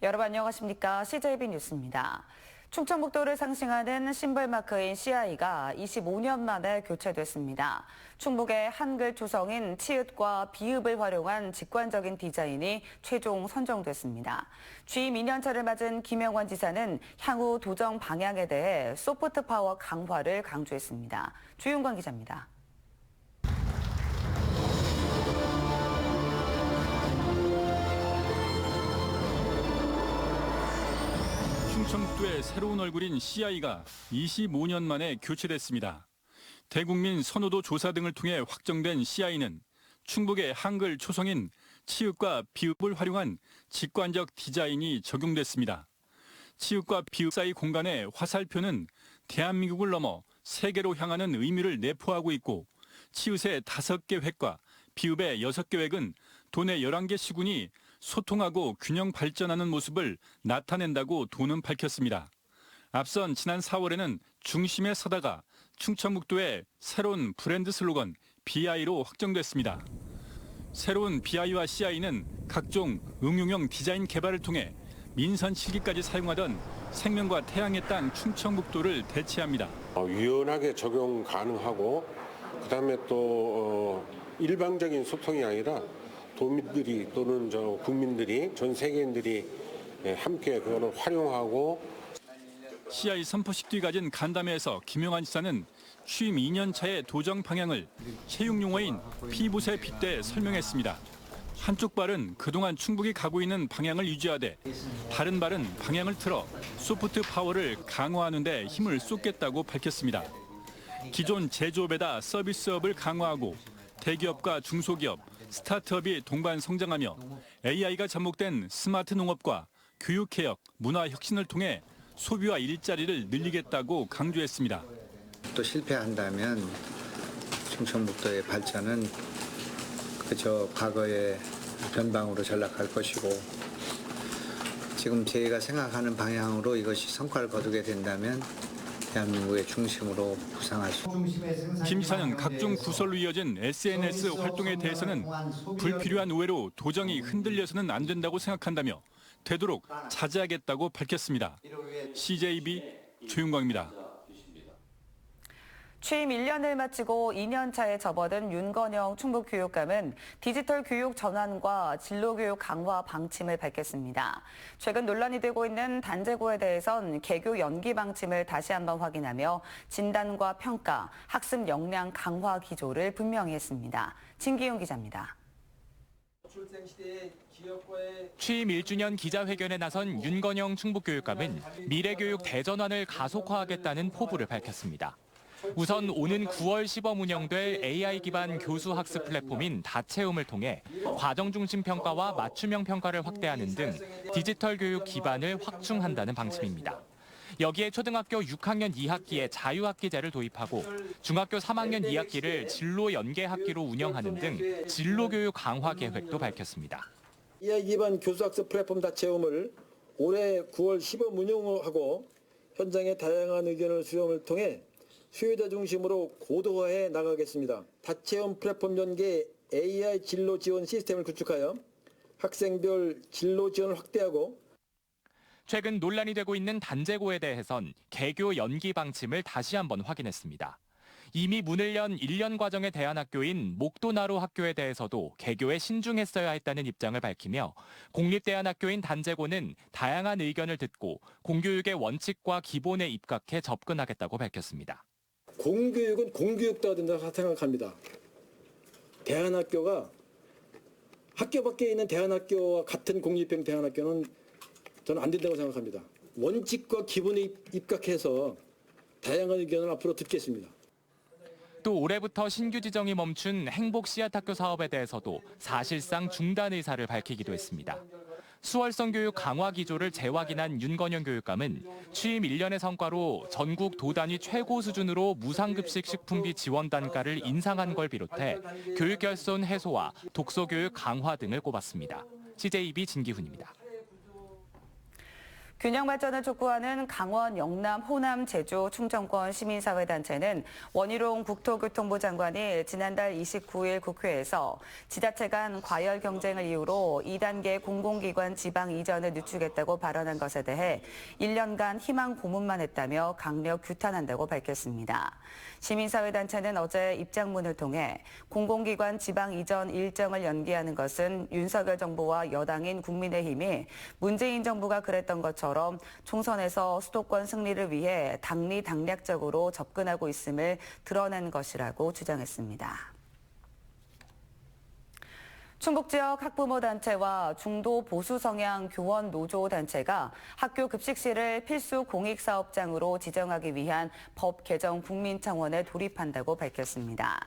여러분 안녕하십니까? CJB 뉴스입니다. 충청북도를 상징하는 심벌마크인 CI가 25년 만에 교체됐습니다. 충북의 한글 초성인 치읓과 비읍을 활용한 직관적인 디자인이 최종 선정됐습니다. 취임 2년차를 맞은 김영환 지사는 향후 도정 방향에 대해 소프트 파워 강화를 강조했습니다. 조윤관 기자입니다. 충청북도의 새로운 얼굴인 CI가 25년 만에 교체됐습니다. 대국민 선호도 조사 등을 통해 확정된 CI는 충북의 한글 초성인 치읓과 비읍을 활용한 직관적 디자인이 적용됐습니다. 치읓과 비읍 사이 공간의 화살표는 대한민국을 넘어 세계로 향하는 의미를 내포하고 있고 치읓의 5개 획과 비읍의 6개 획은 도내 11개 시군이 소통하고 균형 발전하는 모습을 나타낸다고 도는 밝혔습니다. 앞선 지난 4월에는 중심에 서다가 충청북도의 새로운 브랜드 슬로건 BI로 확정됐습니다. 새로운 BI와 CI는 각종 응용형 디자인 개발을 통해 민선 7기까지 사용하던 생명과 태양의 땅 충청북도를 대체합니다. 유연하게 적용 가능하고 그다음에 또 일방적인 소통이 아니라 도민들이 또는 국민들이 전 세계인들이 함께 그거를 활용하고 CI 선포식 뒤 가진 간담회에서 김영환 지사는 취임 2년 차의 도정 방향을 체육 용어인 피붓에 빗대 설명했습니다. 한쪽 발은 그동안 충북이 가고 있는 방향을 유지하되 다른 발은 방향을 틀어 소프트 파워를 강화하는 데 힘을 쏟겠다고 밝혔습니다. 기존 제조업에다 서비스업을 강화하고 대기업과 중소기업, 스타트업이 동반 성장하며 AI가 접목된 스마트 농업과 교육개혁, 문화혁신을 통해 소비와 일자리를 늘리겠다고 강조했습니다. 또 실패한다면 충청북도의 발전은 그저 과거의 변방으로 전락할 것이고 지금 저희가 생각하는 방향으로 이것이 성과를 거두게 된다면 대한민국의 중심으로 부상할 수 있습니다. 김 지사는 각종 구설로 이어진 SNS 활동에 대해서는 불필요한 오해로 도정이 흔들려서는 안 된다고 생각한다며 되도록 자제하겠다고 밝혔습니다. CJB 조윤광입니다. 취임 1년을 마치고 2년 차에 접어든 윤건영 충북교육감은 디지털 교육 전환과 진로교육 강화 방침을 밝혔습니다. 최근 논란이 되고 있는 단제고에 대해선 개교 연기 방침을 다시 한번 확인하며 진단과 평가, 학습 역량 강화 기조를 분명히 했습니다. 진기용 기자입니다. 취임 1주년 기자회견에 나선 윤건영 충북교육감은 미래교육 대전환을 가속화하겠다는 포부를 밝혔습니다. 우선 오는 9월 시범 운영될 AI 기반 교수 학습 플랫폼인 다채움을 통해 과정 중심 평가와 맞춤형 평가를 확대하는 등 디지털 교육 기반을 확충한다는 방침입니다. 여기에 초등학교 6학년 2학기에 자유학기제를 도입하고 중학교 3학년 2학기를 진로 연계 학기로 운영하는 등 진로교육 강화 계획도 밝혔습니다. AI 기반 교수학습 플랫폼 다채움을 올해 9월 시범 운영하고 현장의 다양한 의견을 수렴을 통해 수요자 중심으로 고도화해 나가겠습니다. 다채움 플랫폼 연계 AI 진로 지원 시스템을 구축하여 학생별 진로 지원을 확대하고 최근 논란이 되고 있는 단제고에 대해선 개교 연기 방침을 다시 한번 확인했습니다. 이미 문을 연 1년 과정의 대안학교인 목도나루 학교에 대해서도 개교에 신중했어야 했다는 입장을 밝히며 공립대안학교인 단제고는 다양한 의견을 듣고 공교육의 원칙과 기본에 입각해 접근하겠다고 밝혔습니다. 공교육은 공교육도가 된다고 생각합니다. 대안학교가 학교 밖에 있는 대안학교와 같은 공립형 대안학교는 저는 안 된다고 생각합니다. 원칙과 기본에 입각해서 다양한 의견을 앞으로 듣겠습니다. 또 올해부터 신규 지정이 멈춘 행복 씨앗학교 사업에 대해서도 사실상 중단 의사를 밝히기도 했습니다. 수월성 교육 강화 기조를 재확인한 윤건영 교육감은 취임 1년의 성과로 전국 도단위 최고 수준으로 무상급식 식품비 지원 단가를 인상한 걸 비롯해 교육결손 해소와 독서교육 강화 등을 꼽았습니다. CJB 진기훈입니다. 균형 발전을 촉구하는 강원, 영남, 호남, 제주, 충청권 시민사회단체는 원희룡 국토교통부 장관이 지난달 29일 국회에서 지자체 간 과열 경쟁을 이유로 2단계 공공기관 지방 이전을 늦추겠다고 발언한 것에 대해 1년간 희망 고문만 했다며 강력 규탄한다고 밝혔습니다. 시민사회단체는 어제 입장문을 통해 공공기관 지방 이전 일정을 연기하는 것은 윤석열 정부와 여당인 국민의힘이 문재인 정부가 그랬던 것처럼 총선에서 수도권 승리를 위해 당리당략적으로 접근하고 있음을 드러낸 것이라고 주장했습니다. 충북 지역 학부모 단체와 중도 보수 성향 교원 노조 단체가 학교 급식실을 필수 공익 사업장으로 지정하기 위한 법 개정 국민청원에 돌입한다고 밝혔습니다.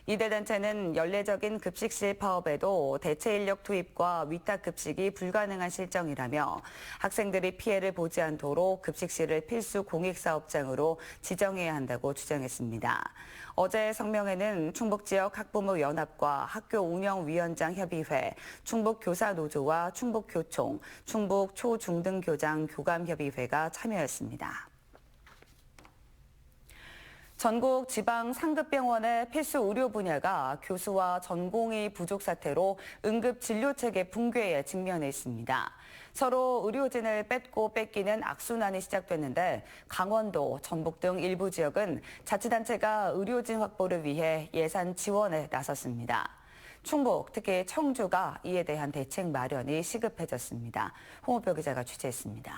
이들 단체는 연례적인 급식실 파업에도 대체 인력 투입과 위탁 급식이 불가능한 실정이라며 학생들이 피해를 보지 않도록 급식실을 필수 공익 사업장으로 지정해야 한다고 주장했습니다. 어제 성명에는 충북 지역 학부모 연합과 학교 운영위원장 협의회, 충북교사노조와 충북교총, 충북 초중등교장 교감협의회가 참여했습니다. 전국 지방 상급병원의 필수 의료 분야가 교수와 전공의 부족 사태로 응급 진료 체계 붕괴에 직면해 있습니다. 서로 의료진을 뺏고 뺏기는 악순환이 시작됐는데 강원도, 전북 등 일부 지역은 자치단체가 의료진 확보를 위해 예산 지원에 나섰습니다. 충북, 특히 청주가 이에 대한 대책 마련이 시급해졌습니다. 홍호표 기자가 취재했습니다.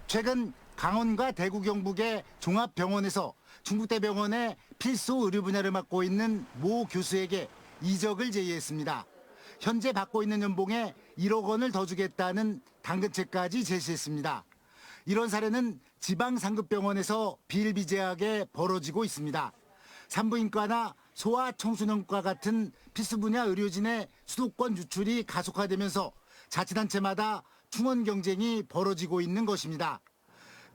최근 강원과 대구 경북의 종합병원에서 충북대병원의 필수 의료 분야를 맡고 있는 모 교수에게 이적을 제의했습니다. 현재 받고 있는 연봉에 1억 원을 더 주겠다는 당근책까지 제시했습니다. 이런 사례는 지방 상급병원에서 비일비재하게 벌어지고 있습니다. 산부인과나 소아청소년과 같은 필수 분야 의료진의 수도권 유출이 가속화되면서 자치단체마다 충원 경쟁이 벌어지고 있는 것입니다.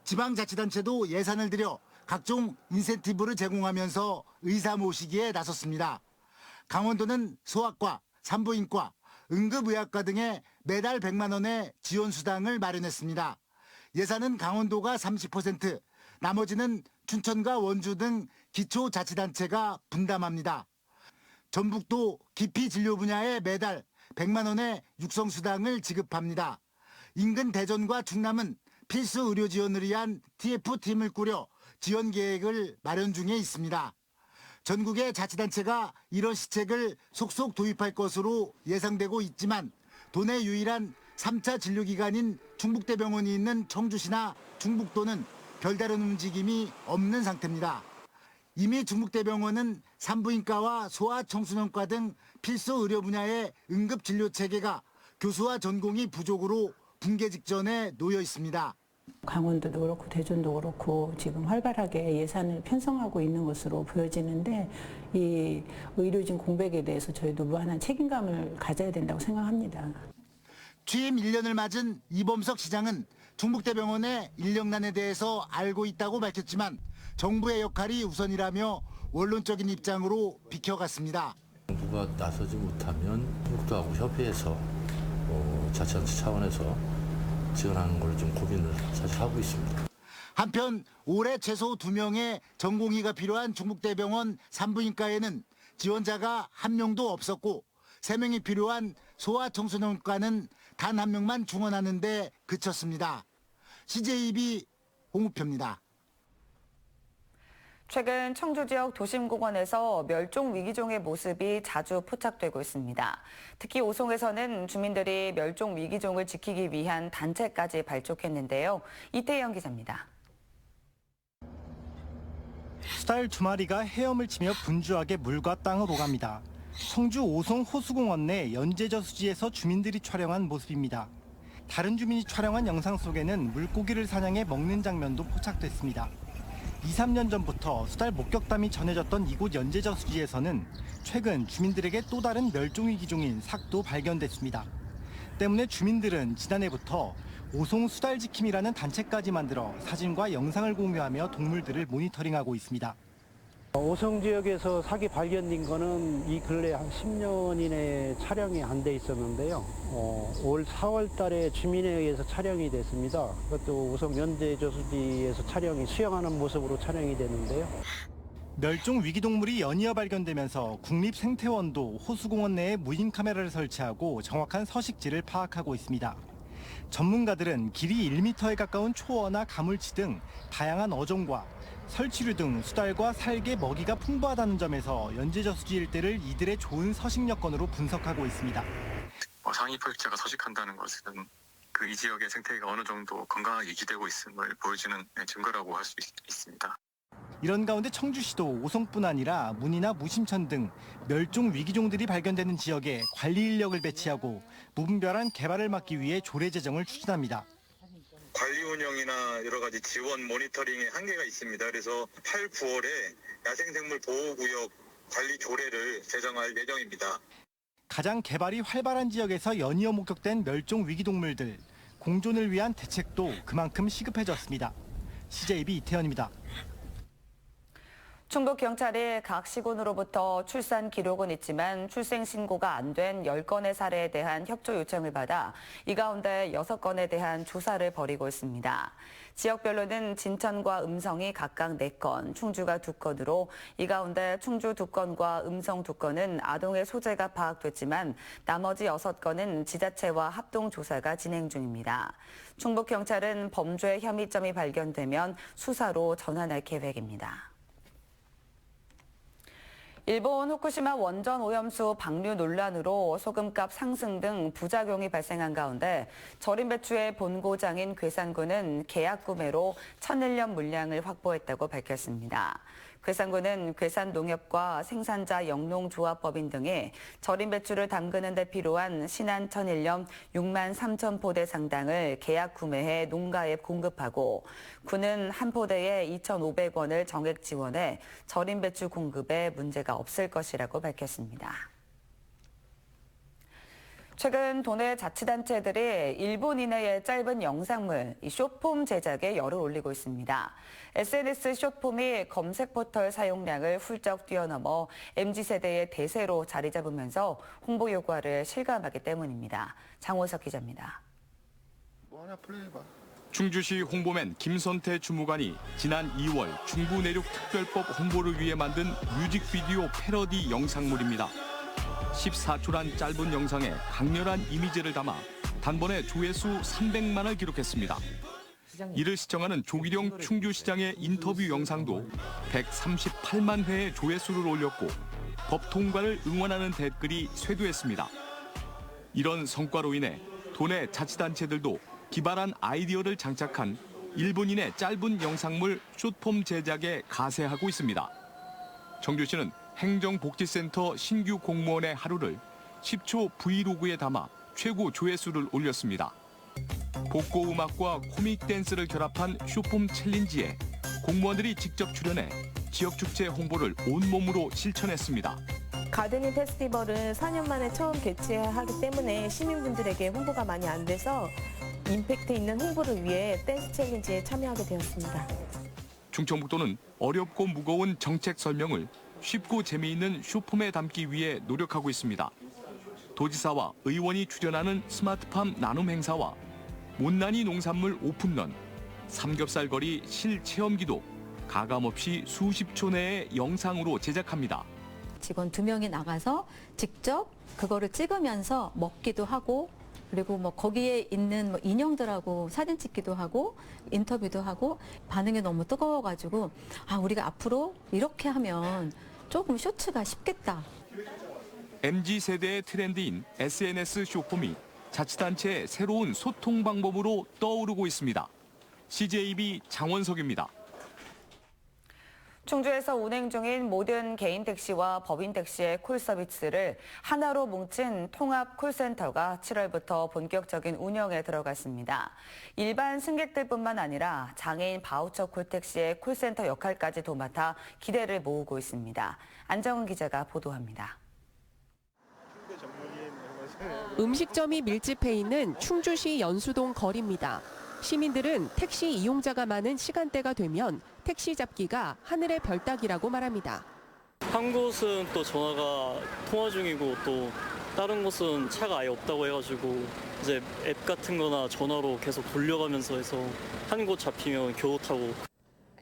지방자치단체도 예산을 들여 각종 인센티브를 제공하면서 의사 모시기에 나섰습니다. 강원도는 소아과, 산부인과, 응급의학과 등에 매달 100만 원의 지원 수당을 마련했습니다. 예산은 강원도가 30%, 나머지는 춘천과 원주 등 기초자치단체가 분담합니다. 전북도 기피 진료 분야에 매달 100만 원의 육성 수당을 지급합니다. 인근 대전과 충남은 필수 의료 지원을 위한 TF팀을 꾸려 지원 계획을 마련 중에 있습니다. 전국의 자치단체가 이런 시책을 속속 도입할 것으로 예상되고 있지만 도내 유일한 3차 진료기관인 충북대병원이 있는 청주시나 충북도는 별다른 움직임이 없는 상태입니다. 이미 충북대병원은 산부인과와 소아청소년과 등 필수 의료 분야의 응급진료 체계가 교수와 전공의 부족으로 붕괴 직전에 놓여 있습니다. 강원도도 그렇고 대전도 그렇고 지금 활발하게 예산을 편성하고 있는 것으로 보여지는데 이 의료진 공백에 대해서 저희도 무한한 책임감을 가져야 된다고 생각합니다. 취임 1년을 맞은 이범석 시장은 충북대병원의 인력난에 대해서 알고 있다고 밝혔지만 정부의 역할이 우선이라며 원론적인 입장으로 비켜갔습니다. 정부가 나서지 못하면 국토하고 협의해서 자치단체 차원에서 지원하는 걸 좀 고민을 사실 하고 있습니다. 한편 올해 최소 2명의 전공의가 필요한 충북대병원 산부인과에는 지원자가 1명도 없었고 3명이 필요한 소아청소년과는 단 1명만 중원하는 데 그쳤습니다. CJB 홍우표입니다. 최근 청주 지역 도심공원에서 멸종 위기종의 모습이 자주 포착되고 있습니다. 특히 오송에서는 주민들이 멸종 위기종을 지키기 위한 단체까지 발족했는데요. 이태영 기자입니다. 수달 2마리가 헤엄을 치며 분주하게 물과 땅을 오갑니다. 청주 오송 호수공원 내 연제저수지에서 주민들이 촬영한 모습입니다. 다른 주민이 촬영한 영상 속에는 물고기를 사냥해 먹는 장면도 포착됐습니다. 2, 3년 전부터 수달 목격담이 전해졌던 이곳 연제저수지에서는 최근 주민들에게 또 다른 멸종위기종인 삭도 발견됐습니다. 때문에 주민들은 지난해부터 오송 수달지킴이라는 단체까지 만들어 사진과 영상을 공유하며 동물들을 모니터링하고 있습니다. 오송 지역에서 사기 발견된 거는 이 근래 한 10년 이내에 촬영이 안 돼 있었는데요. 올 4월 달에 주민에 의해서 촬영이 됐습니다. 그것도 오송 연제저수지에서 촬영이 수영하는 모습으로 촬영이 됐는데요. 멸종 위기동물이 연이어 발견되면서 국립생태원도 호수공원 내에 무인 카메라를 설치하고 정확한 서식지를 파악하고 있습니다. 전문가들은 길이 1m에 가까운 초어나 가물치 등 다양한 어종과 설치류 등 수달과 살개, 먹이가 풍부하다는 점에서 연제저수지 일대를 이들의 좋은 서식 여건으로 분석하고 있습니다. 상위 포획자가 서식한다는 것은 이 지역의 생태계가 어느 정도 건강하게 유지되고 있음을 보여주는 증거라고 할 수 있습니다. 이런 가운데 청주시도 오송뿐 아니라 문이나 무심천 등 멸종 위기종들이 발견되는 지역에 관리 인력을 배치하고 무분별한 개발을 막기 위해 조례 제정을 추진합니다. 관리 운영이나 여러 가지 지원 모니터링에 한계가 있습니다. 그래서 8, 9월에 야생생물 보호구역 관리 조례를 제정할 예정입니다. 가장 개발이 활발한 지역에서 연이어 목격된 멸종 위기동물들, 공존을 위한 대책도 그만큼 시급해졌습니다. CJB 이태현입니다. 충북경찰이 각 시군으로부터 출산 기록은 있지만 출생 신고가 안 된 10건의 사례에 대한 협조 요청을 받아 이 가운데 6건에 대한 조사를 벌이고 있습니다. 지역별로는 진천과 음성이 각각 4건, 충주가 2건으로 이 가운데 충주 2건과 음성 2건은 아동의 소재가 파악됐지만 나머지 6건은 지자체와 합동조사가 진행 중입니다. 충북경찰은 범죄 혐의점이 발견되면 수사로 전환할 계획입니다. 일본 후쿠시마 원전 오염수 방류 논란으로 소금값 상승 등 부작용이 발생한 가운데 절임 배추의 본고장인 괴산군은 계약 구매로 천일염 물량을 확보했다고 밝혔습니다. 괴산군은 괴산농협과 생산자 영농조합법인 등이 절임 배추를 담그는 데 필요한 신한 천일염 6만 3천 포대 상당을 계약 구매해 농가에 공급하고 군은 한 포대에 2,500원을 정액 지원해 절임 배추 공급에 문제가 없을 것이라고 밝혔습니다. 최근 도내 자치단체들이 1분 이내의 짧은 영상물, 숏폼 제작에 열을 올리고 있습니다. SNS 숏폼이 검색 포털 사용량을 훌쩍 뛰어넘어 MZ세대의 대세로 자리 잡으면서 홍보 효과를 실감하기 때문입니다. 장호석 기자입니다. 충주시 홍보맨 김선태 주무관이 지난 2월 중부내륙특별법 홍보를 위해 만든 뮤직비디오 패러디 영상물입니다. 14초란 짧은 영상에 강렬한 이미지를 담아 단번에 조회수 300만을 기록했습니다. 이를 시청하는 조기룡 충주시장의 인터뷰 영상도 138만 회의 조회수를 올렸고 법 통과를 응원하는 댓글이 쇄도했습니다. 이런 성과로 인해 도내 자치단체들도 기발한 아이디어를 장착한 1분 이내 짧은 영상물 숏폼 제작에 가세하고 있습니다. 청주시는 행정복지센터 신규 공무원의 하루를 10초 브이로그에 담아 최고 조회수를 올렸습니다. 복고 음악과 코믹 댄스를 결합한 숏폼 챌린지에 공무원들이 직접 출연해 지역 축제 홍보를 온몸으로 실천했습니다. 가드닝 페스티벌은 4년 만에 처음 개최하기 때문에 시민분들에게 홍보가 많이 안 돼서 임팩트 있는 홍보를 위해 댄스 챌린지에 참여하게 되었습니다. 충청북도는 어렵고 무거운 정책 설명을 쉽고 재미있는 숏폼에 담기 위해 노력하고 있습니다. 도지사와 의원이 출연하는 스마트팜 나눔 행사와 못난이 농산물 오픈런, 삼겹살 거리 실체험기도 가감없이 수십 초 내에 영상으로 제작합니다. 직원 2명이 나가서 직접 그거를 찍으면서 먹기도 하고 그리고 거기에 있는 인형들하고 사진 찍기도 하고 인터뷰도 하고 반응이 너무 뜨거워가지고 우리가 앞으로 이렇게 하면 조금 쇼츠가 쉽겠다. MZ세대의 트렌드인 SNS 숏폼이 자치단체의 새로운 소통 방법으로 떠오르고 있습니다. CJB 장원석입니다. 충주에서 운행 중인 모든 개인 택시와 법인 택시의 콜 서비스를 하나로 뭉친 통합 콜센터가 7월부터 본격적인 운영에 들어갔습니다. 일반 승객들뿐만 아니라 장애인 바우처 콜택시의 콜센터 역할까지 도맡아 기대를 모으고 있습니다. 안정은 기자가 보도합니다. 음식점이 밀집해 있는 충주시 연수동 거리입니다. 시민들은 택시 이용자가 많은 시간대가 되면 택시 잡기가 하늘의 별 따기라고 말합니다. 한 곳은 또 전화가 통화 중이고 또 다른 곳은 차가 아예 없다고 해가지고 이제 앱 같은 거나 전화로 계속 돌려가면서 해서 한 곳 잡히면 겨우 타고.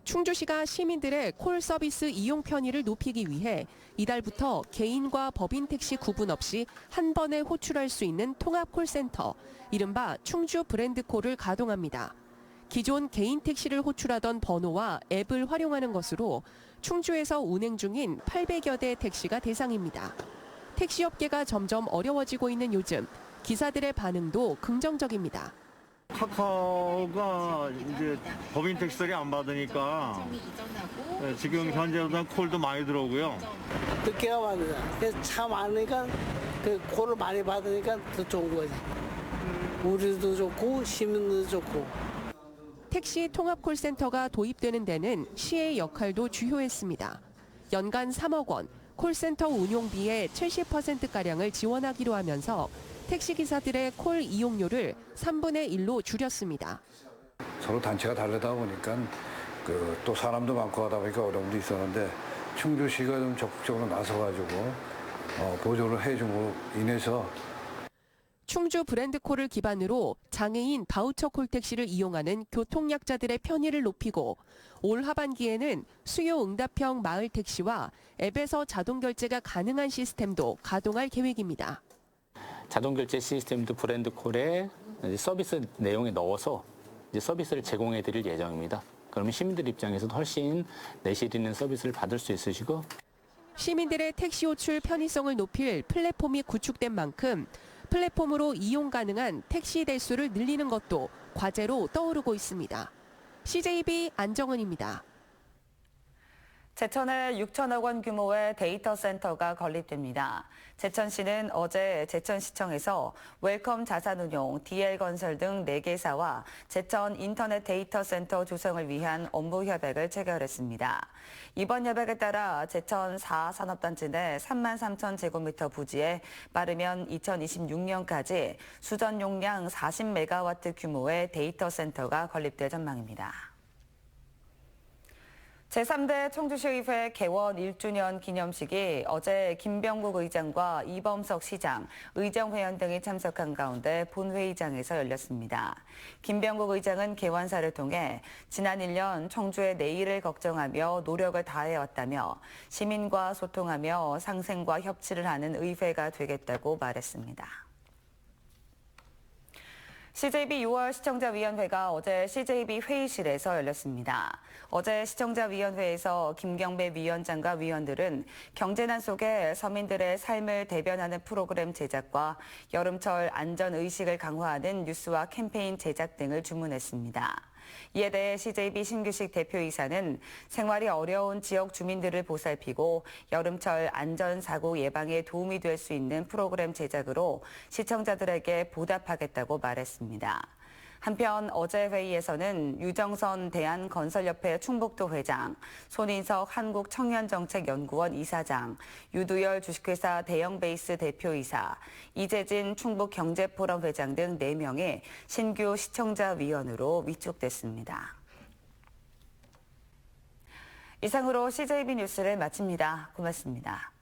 충주시가 시민들의 콜 서비스 이용 편의를 높이기 위해 이달부터 개인과 법인 택시 구분 없이 한 번에 호출할 수 있는 통합 콜센터, 이른바 충주 브랜드콜을 가동합니다. 기존 개인 택시를 호출하던 번호와 앱을 활용하는 것으로 충주에서 운행 중인 800여 대 택시가 대상입니다. 택시업계가 점점 어려워지고 있는 요즘, 기사들의 반응도 긍정적입니다. 카카오가 이제 법인 택시들이 안 받으니까 지금 현재보다 콜도 많이 들어오고요. 늦게가 많으니까 그래서 차 많으니까 그 콜을 많이 받으니까 더 좋은 거지. 우리도 좋고 시민도 좋고. 택시 통합 콜센터가 도입되는 데는 시의 역할도 주요했습니다. 연간 3억 원, 콜센터 운용비의 70%가량을 지원하기로 하면서 택시기사들의 콜 이용료를 3분의 1로 줄였습니다. 서로 단체가 다르다 보니까 또 사람도 많고 하다 보니까 어려움도 있었는데 충주시가 좀 적극적으로 나서가지고 보조를 해줌으로 인해서 충주 브랜드콜을 기반으로 장애인 바우처 콜택시를 이용하는 교통약자들의 편의를 높이고 올 하반기에는 수요 응답형 마을 택시와 앱에서 자동 결제가 가능한 시스템도 가동할 계획입니다. 자동 결제 시스템도 브랜드콜에 서비스 내용에 넣어서 이제 서비스를 제공해 드릴 예정입니다. 그러면 시민들 입장에서도 훨씬 내실 있는 서비스를 받을 수 있으시고 시민들의 택시 호출 편의성을 높일 플랫폼이 구축된 만큼 플랫폼으로 이용 가능한 택시 대수를 늘리는 것도 과제로 떠오르고 있습니다. CJB 안정은입니다. 제천에 6천억 원 규모의 데이터 센터가 건립됩니다. 제천시는 어제 제천시청에서 웰컴 자산운용, DL건설 등 4개사와 제천 인터넷 데이터 센터 조성을 위한 업무 협약을 체결했습니다. 이번 협약에 따라 제천 4산업단지 내 3만 3천 제곱미터 부지에 빠르면 2026년까지 수전 용량 40메가와트 규모의 데이터 센터가 건립될 전망입니다. 제3대 청주시의회 개원 1주년 기념식이 어제 김병국 의장과 이범석 시장, 의정회원 등이 참석한 가운데 본회의장에서 열렸습니다. 김병국 의장은 개원사를 통해 지난 1년 청주의 내일을 걱정하며 노력을 다해왔다며 시민과 소통하며 상생과 협치를 하는 의회가 되겠다고 말했습니다. CJB 6월 시청자위원회가 어제 CJB 회의실에서 열렸습니다. 어제 시청자위원회에서 김경배 위원장과 위원들은 경제난 속에 서민들의 삶을 대변하는 프로그램 제작과 여름철 안전의식을 강화하는 뉴스와 캠페인 제작 등을 주문했습니다. 이에 대해 CJB 신규식 대표이사는 생활이 어려운 지역 주민들을 보살피고 여름철 안전사고 예방에 도움이 될 수 있는 프로그램 제작으로 시청자들에게 보답하겠다고 말했습니다. 한편 어제 회의에서는 유정선 대한건설협회 충북도 회장, 손인석 한국청년정책연구원 이사장, 유두열 주식회사 대형베이스 대표이사, 이재진 충북경제포럼 회장 등 4명이 신규 시청자위원으로 위촉됐습니다. 이상으로 CJB 뉴스를 마칩니다. 고맙습니다.